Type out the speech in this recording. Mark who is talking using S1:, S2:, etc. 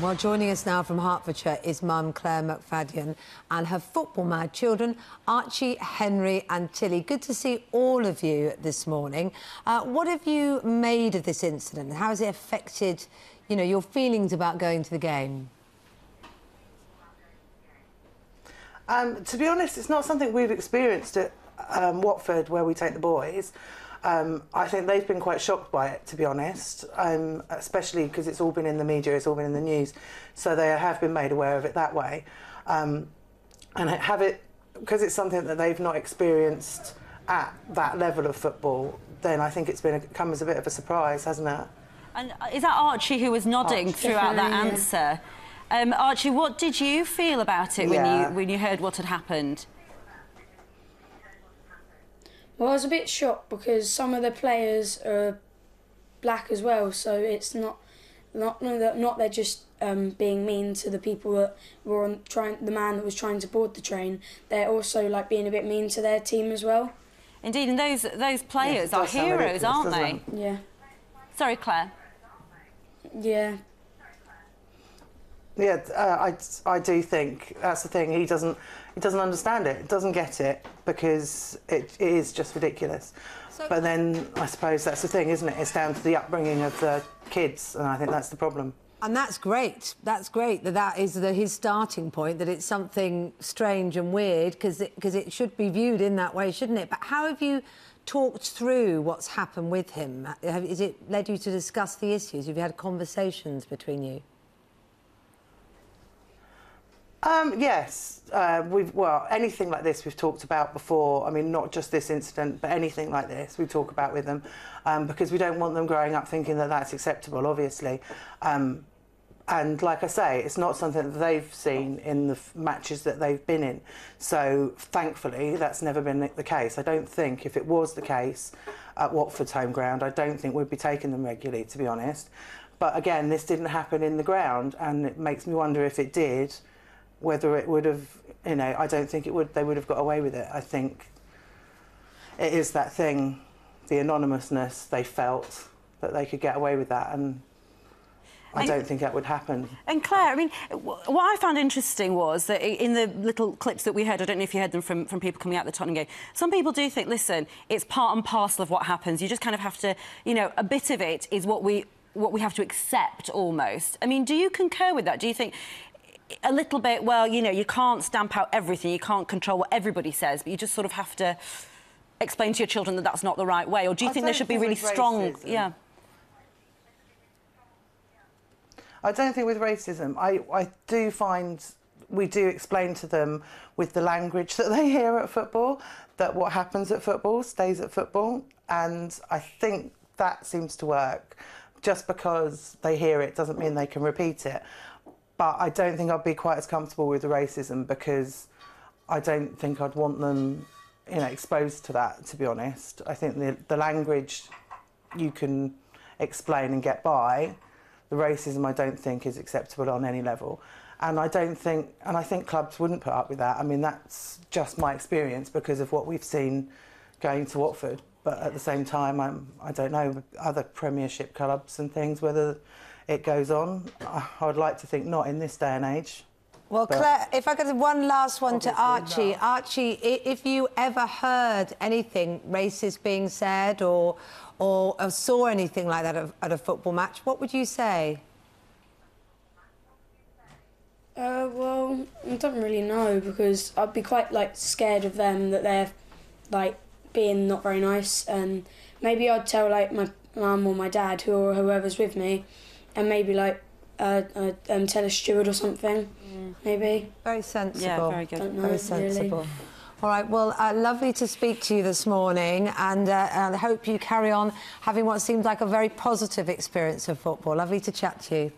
S1: Well, joining us now from Hertfordshire is mum Clare McFadyen and her football-mad children, Archie, Henry and Tilly. Good to see all of you this morning. What have you made of this incident? How has it affected, you know, your feelings about going to the game?
S2: To be honest, it's not something we've experienced at Watford, where we take the boys. I think they've been quite shocked by it, to be honest, especially because it's all been in the media, it's all been in the news, so they have been made aware of it that way. And have it, because it's something that they've not experienced at that level of football, then I think it's come as a bit of a surprise, hasn't it?
S3: And is that Archie who was nodding throughout that answer? Archie, what did you feel about it when you heard what had happened?
S4: Well, I was a bit shocked because some of the players are black as well, so it's not they're just being mean to the people that were the man that was trying to board the train. They're also like being a bit mean to their team as well.
S3: Indeed, and those players are heroes, aren't they?
S4: Yeah.
S3: Sorry, Claire.
S4: Yeah.
S2: Yeah, I do think that's the thing. He doesn't understand it. Doesn't get it, because it is just ridiculous. But then I suppose that's the thing, isn't it? It's down to the upbringing of the kids, and I think that's the problem.
S1: And that's great. That's great that is his starting point, that it's something strange and weird, because it should be viewed in that way, shouldn't it? But how have you talked through what's happened with him? Has it led you to discuss the issues? Have you had conversations between you?
S2: Yes, well, anything like this we've talked about before. I mean, not just this incident, but anything like this we talk about with them, because we don't want them growing up thinking that that's acceptable, obviously. And like I say, it's not something that they've seen in the matches that they've been in. So, thankfully, that's never been the case. I don't think if it was the case at Watford's home ground, I don't think we'd be taking them regularly, to be honest. But again, this didn't happen in the ground, and it makes me wonder if it did, whether it would have, you know, I don't think it would. They would have got away with it. I think it is that thing, the anonymousness. They felt that they could get away with that, and I don't think that would happen.
S3: And Claire, I mean, what I found interesting was that in the little clips that we heard, I don't know if you heard them from people coming out the Tottenham game, some people do think, listen, it's part and parcel of what happens. You just kind of have to, you know, a bit of it is what we have to accept almost. I mean, do you concur with that? Do you think a little bit, well, you know, you can't stamp out everything, you can't control what everybody says, but you just sort of have to explain to your children that that's not the right way? Or do you think there should be really strong...
S2: Racism.
S3: Yeah.
S2: I don't think with racism. I do find we do explain to them with the language that they hear at football that what happens at football stays at football, and I think that seems to work. Just because they hear it doesn't mean they can repeat it. But I don't think I'd be quite as comfortable with the racism, because I don't think I'd want them, you know, exposed to that, to be honest. I think the language you can explain and get by. The racism I don't think is acceptable on any level. And I think clubs wouldn't put up with that. I mean, that's just my experience because of what we've seen going to Watford. But at the same time, I don't know, other Premiership clubs and things, whether it goes on. I would like to think not in this day and age.
S1: Well, Claire, if I could have one last one to Archie. No. Archie, if you ever heard anything racist being said or saw anything like that at a football match, what would you say?
S4: Well, I don't really know, because I'd be quite, like, scared of them, that they're, like, being not very nice, and maybe I'd tell, like, my mum or my dad or whoever's with me, and maybe, like, tell a steward or something, maybe.
S1: Very sensible.
S3: Yeah, very good.
S1: Very sensible. Really. All right, well, lovely to speak to you this morning, and I hope you carry on having what seems like a very positive experience of football. Lovely to chat to you.